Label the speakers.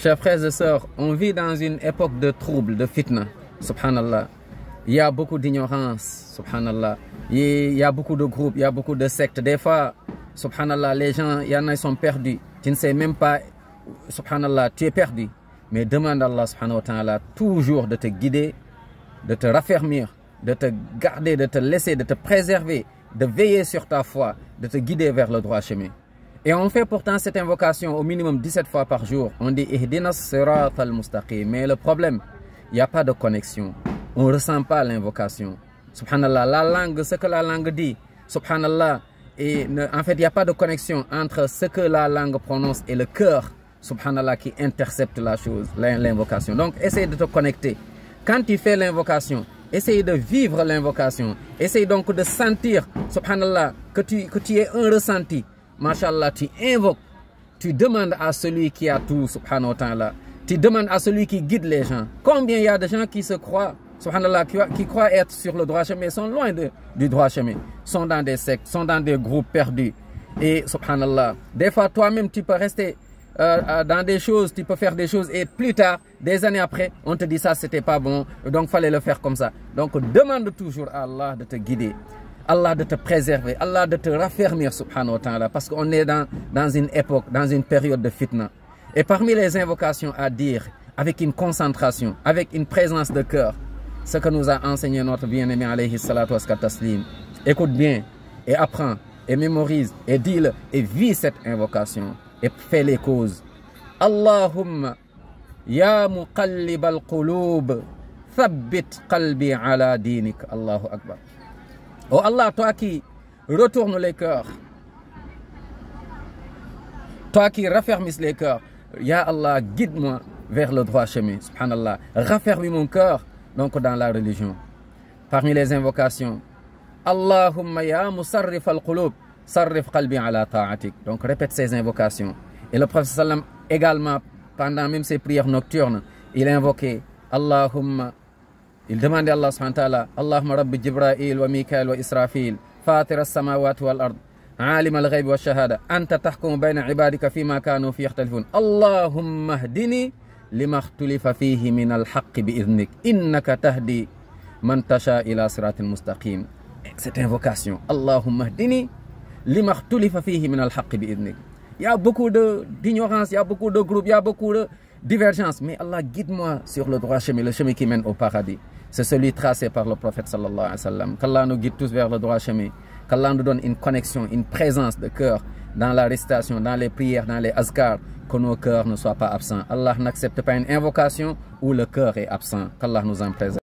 Speaker 1: Chers frères et sœurs, on vit dans une époque de troubles, de fitna, subhanallah. Il y a beaucoup d'ignorance, subhanallah. Il y a beaucoup de groupes, il y a beaucoup de sectes. Des fois, subhanallah, les gens, il y en a qui sont perdus. Tu ne sais même pas, subhanallah, tu es perdu. Mais demande à Allah, subhanahu wa ta'ala, toujours de te guider, de te raffermir, de te garder, de te laisser, de te préserver, de veiller sur ta foi, de te guider vers le droit chemin. Et on fait pourtant cette invocation au minimum 17 fois par jour. On dit Ihdinas sirat al-mustaqim. Mais le problème, il n'y a pas de connexion. On ne ressent pas l'invocation. Subhanallah, la langue, ce que la langue dit, subhanallah, et en fait, il n'y a pas de connexion entre ce que la langue prononce et le cœur, subhanallah, qui intercepte la chose, l'invocation. Donc, essaye de te connecter. Quand tu fais l'invocation, essaye de vivre l'invocation. Essaye donc de sentir, subhanallah, que tu aies un ressenti. Masha'Allah, tu invoques, tu demandes à celui qui a tout, subhanahu wa ta'ala. Tu demandes à celui qui guide les gens. Combien il y a de gens qui se croient, subhanallah, qui croient être sur le droit chemin, sont loin du droit chemin, sont dans des sectes, sont dans des groupes perdus. Et subhanallah, des fois toi-même tu peux rester dans des choses, tu peux faire des choses et plus tard, des années après, on te dit ça c'était pas bon, donc fallait le faire comme ça. Donc demande toujours à Allah de te guider. Allah de te préserver, Allah de te raffermir, subhanahu wa ta'ala, parce qu'on est dans une époque, dans une période de fitna. Et parmi les invocations à dire, avec une concentration, avec une présence de cœur, ce que nous a enseigné notre bien-aimé alayhi salatu wa taslim. Écoute bien, et apprends, et mémorise, et dis-le, et vis cette invocation, et fais les causes. Allahumma, ya muqallib al-qulub, thabbit qalbi ala dinik. Allahu akbar. Oh Allah, toi qui retournes les cœurs, toi qui raffermisses les cœurs, Ya Allah, guide-moi vers le droit chemin, subhanallah. Raffermis mon cœur donc dans la religion. Parmi les invocations, Allahumma ya musarrif al-qulub, sarrif qalbi ala ta'atik. Donc répète ces invocations. Et le prophète sallam également, pendant même ses prières nocturnes, il invoquait Allahumma. Il demandait à Allah subhanahu wa ta'ala, Allahumma rabbi Jibra'il wa Mikael wa Israfil, fatir as-samawati wal ard, alim al-ghayb wa shahada, anta tahkumu bayna ibadika fima kanu fi yakhtalifun. Allahumma hdini lima ikhtulifa fihi min al-haqqi bi'idhnik, innaka tahdi man tasha ila siratil mustaqim. Cette invocation, Allahumma hdini lima ikhtulifa fihi min al-haqqi bi'idhnik. Il y a beaucoup d'ignorance, il y a beaucoup de groupes, il y a beaucoup de divergences, mais Allah guide-moi sur le droit chemin, le chemin qui mène au paradis. C'est celui tracé par le prophète sallallahu alayhi wa sallam. Qu'Allah nous guide tous vers le droit chemin. Qu'Allah nous donne une connexion, une présence de cœur dans la récitation, dans les prières, dans les azkars, que nos cœurs ne soient pas absents. Allah n'accepte pas une invocation où le cœur est absent. Qu'Allah nous en préserve.